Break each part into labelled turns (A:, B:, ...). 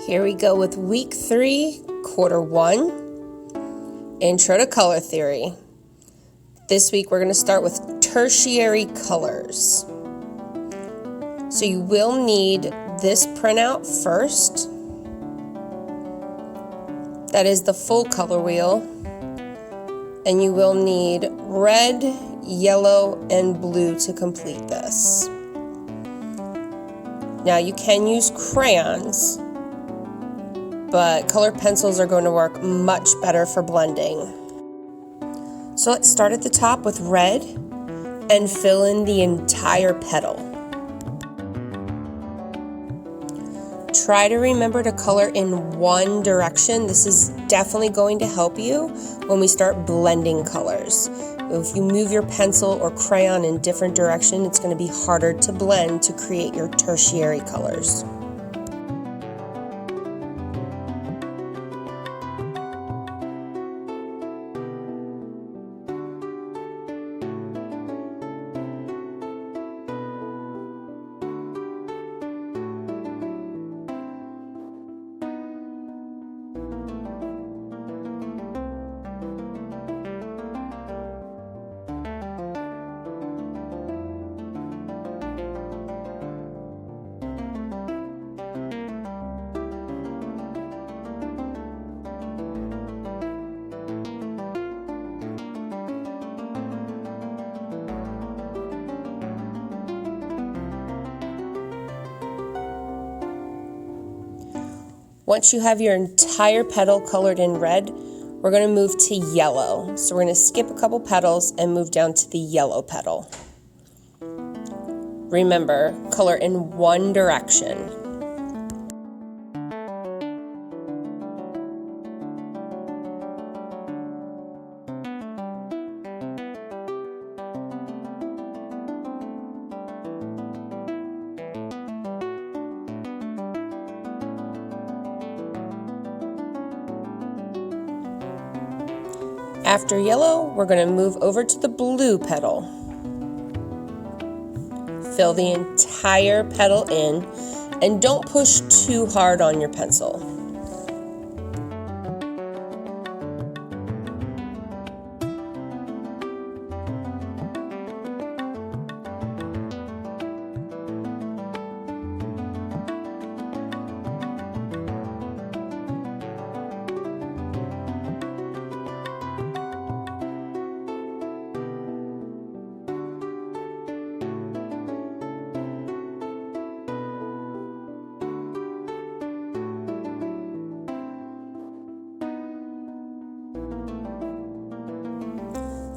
A: Here we go with week 3, quarter 1, intro to color theory. This week we're going to start with tertiary colors. So you will need this printout first. That is the full color wheel. And you will need red, yellow, and blue to complete this. Now you can use crayons, but colored pencils are going to work much better for blending. So let's start at the top with red and fill in the entire petal. Try to remember to color in one direction. This is definitely going to help you when we start blending colors. If you move your pencil or crayon in different direction, it's going to be harder to blend to create your tertiary colors. Once you have your entire petal colored in red, we're going to move to yellow. So we're going to skip a couple petals and move down to the yellow petal. Remember, color in one direction. After yellow, we're going to move over to the blue petal. Fill the entire petal in and don't push too hard on your pencil.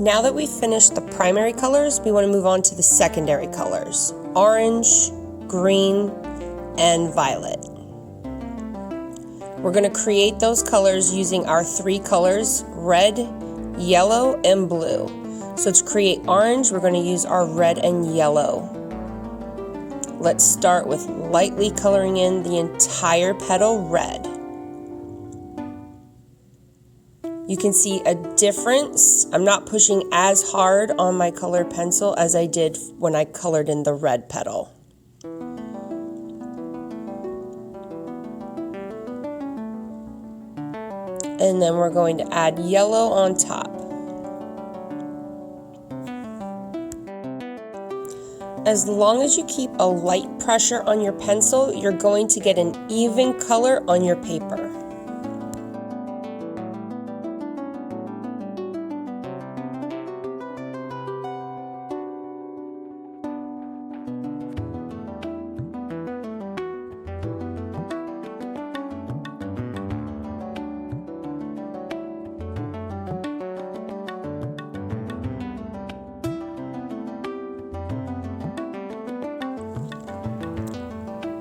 A: Now that we've finished the primary colors, we want to move on to the secondary colors: orange, green, and violet. We're going to create those colors using our 3 colors: red, yellow, and blue. So to create orange, we're going to use our red and yellow. Let's start with lightly coloring in the entire petal red. You can see a difference. I'm not pushing as hard on my colored pencil as I did when I colored in the red petal. And then we're going to add yellow on top. As long as you keep a light pressure on your pencil, you're going to get an even color on your paper.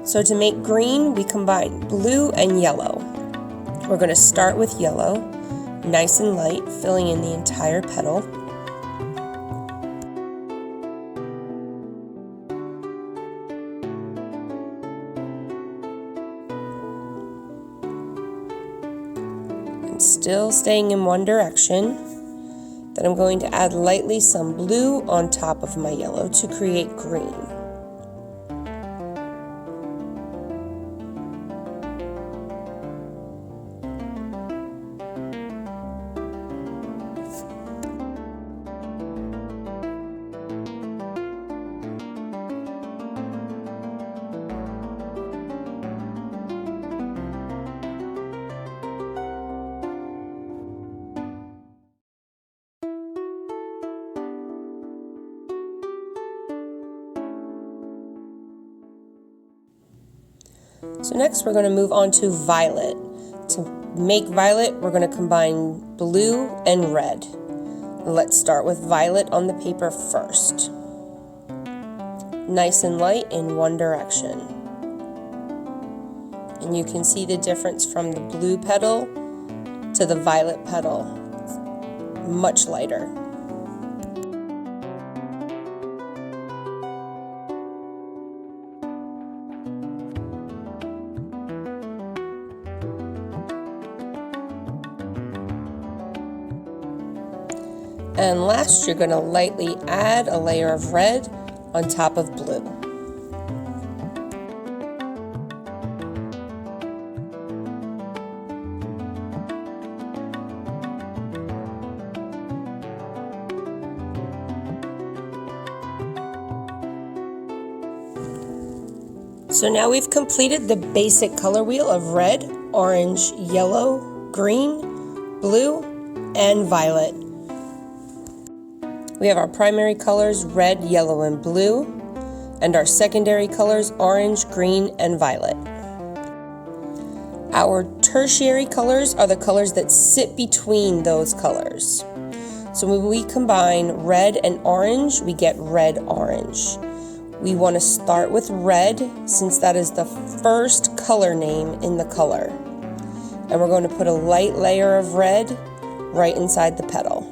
A: So to make green, we combine blue and yellow. We're going to start with yellow, nice and light, filling in the entire petal. And still staying in one direction. Then I'm going to add lightly some blue on top of my yellow to create green. So next we're going to move on to violet. To make violet, we're going to combine blue and red. Let's start with violet on the paper first. Nice and light in one direction. And you can see the difference from the blue petal to the violet petal. Much lighter. And last, you're going to lightly add a layer of red on top of blue. So now we've completed the basic color wheel of red, orange, yellow, green, blue, and violet. We have our primary colors, red, yellow, and blue, and our secondary colors, orange, green, and violet. Our tertiary colors are the colors that sit between those colors. So when we combine red and orange, we get red-orange. We want to start with red since that is the first color name in the color. And we're going to put a light layer of red right inside the petal.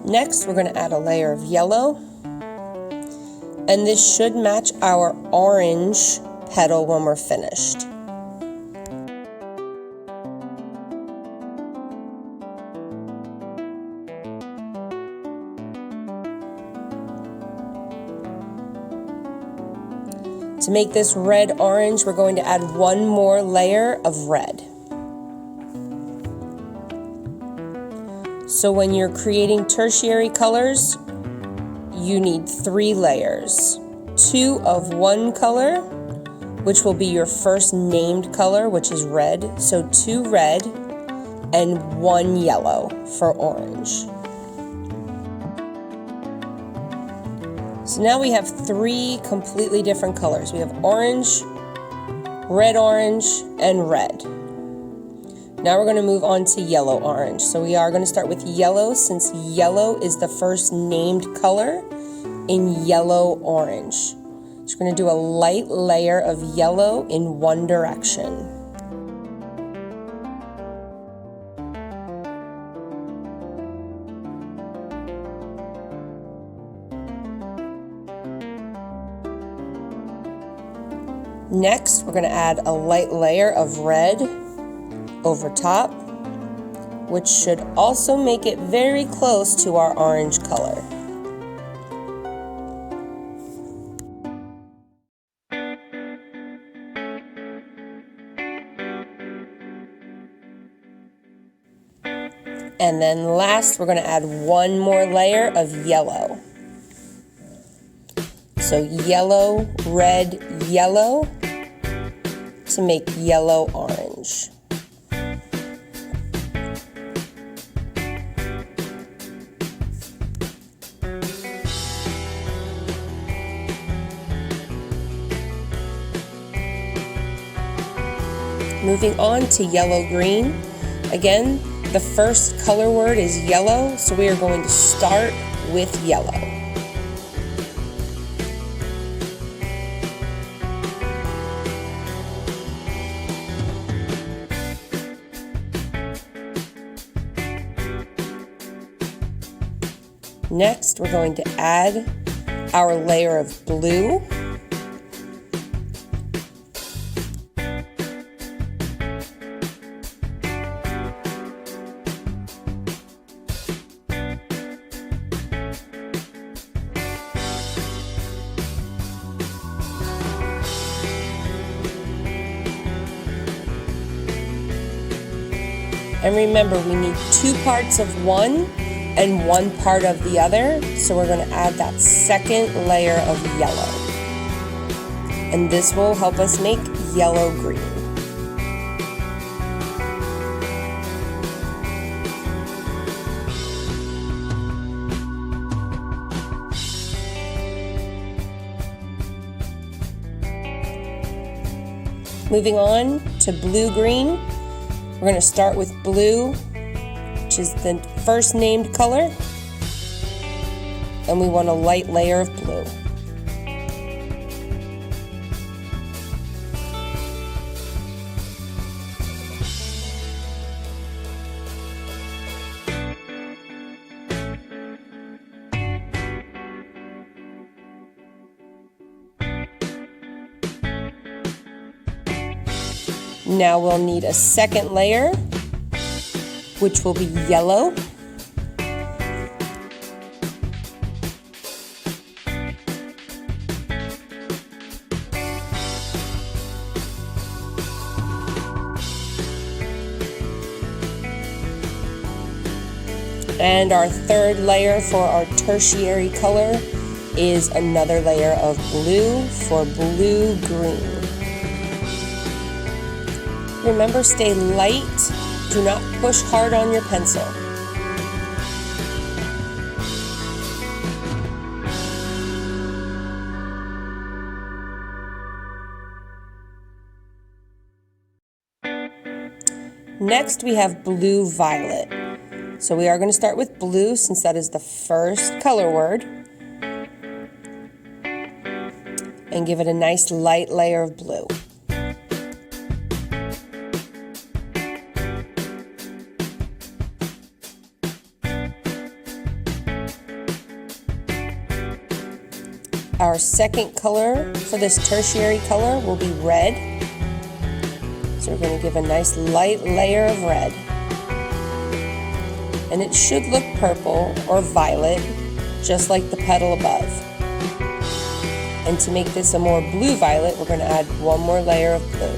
A: Next, we're going to add a layer of yellow, and this should match our orange petal when we're finished. To make this red-orange, we're going to add one more layer of red. So when you're creating tertiary colors, you need 3 layers. 2 of one color, which will be your first named color, which is red. So 2 red and 1 yellow for orange. So now we have 3 completely different colors. We have orange, red-orange, and red. Now we're going to move on to yellow-orange. So we are going to start with yellow since yellow is the first named color in yellow-orange. So we're going to do a light layer of yellow in one direction. Next, we're going to add a light layer of red over top, which should also make it very close to our orange color. And then last, we're going to add one more layer of yellow. So yellow, red, yellow to make yellow-orange. Moving on to yellow-green. Again, the first color word is yellow, so we are going to start with yellow. Next, we're going to add our layer of blue. And remember, we need 2 parts of one and 1 part of the other, so we're going to add that second layer of yellow. And this will help us make yellow-green. Moving on to blue-green, we're going to start with blue, which is the first named color, and we want a light layer of blue. Now we'll need a second layer, which will be yellow. And our third layer for our tertiary color is another layer of blue for blue-green. Remember, stay light. Do not push hard on your pencil. Next, we have blue-violet. So we are going to start with blue since that is the first color word. And give it a nice light layer of blue. Our second color for this tertiary color will be red. So we're going to give a nice light layer of red. And it should look purple or violet, just like the petal above. And to make this a more blue-violet, we're going to add one more layer of blue.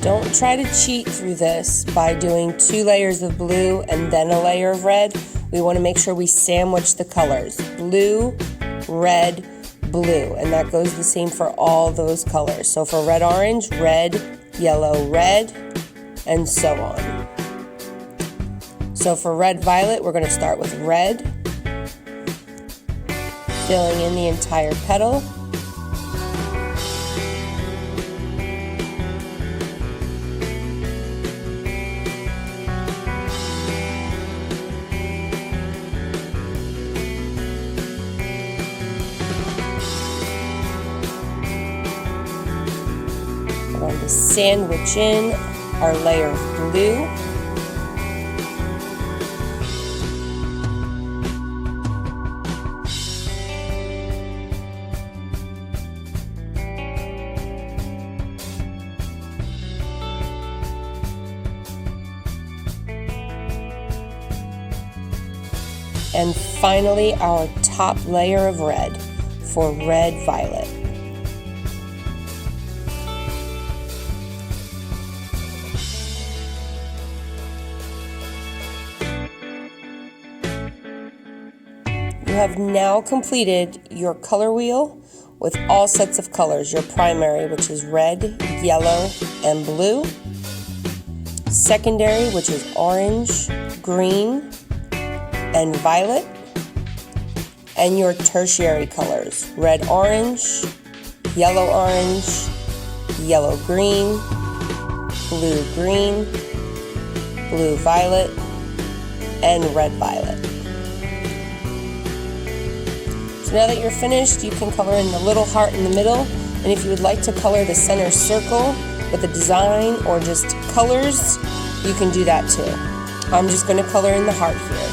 A: Don't try to cheat through this by doing 2 layers of blue and then a layer of red. We want to make sure we sandwich the colors. Blue, red, blue. And that goes the same for all those colors. So for red-orange, red, yellow, red, and so on. So for red-violet, we're going to start with red, filling in the entire petal. We're going to sandwich in our layer of blue. And finally, our top layer of red for red-violet. You have now completed your color wheel with all sets of colors. Your primary, which is red, yellow, and blue. Secondary, which is orange, green, and violet. And your tertiary colors, red-orange, yellow-orange, yellow-green, blue-green, blue-violet, and red-violet. So now that you're finished, you can color in the little heart in the middle, and if you would like to color the center circle with a design or just colors, you can do that too. I'm just going to color in the heart here.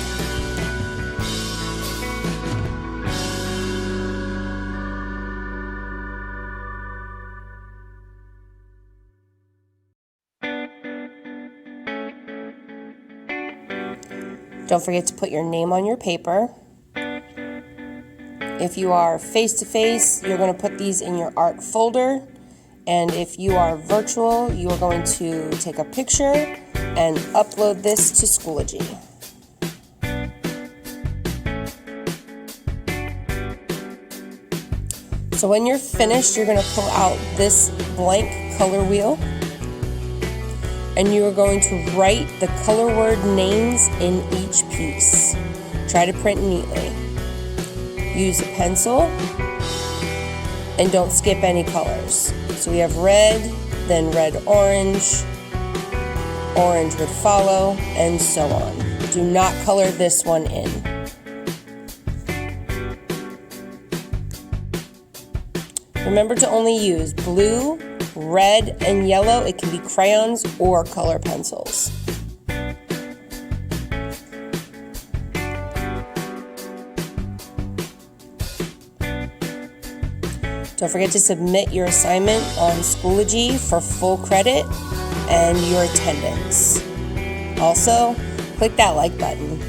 A: Don't forget to put your name on your paper. If you are face-to-face, you're going to put these in your art folder. And if you are virtual, you are going to take a picture and upload this to Schoology. So when you're finished, you're going to pull out this blank color wheel. And you are going to write the color word names in each piece. Try to print neatly. Use a pencil And don't skip any colors. So we have red, then red-orange, orange would follow, and so on. Do not color this one in. Remember to only use blue, red, and yellow. It can be crayons or color pencils. Don't forget to submit your assignment on Schoology for full credit and your attendance. Also, click that like button.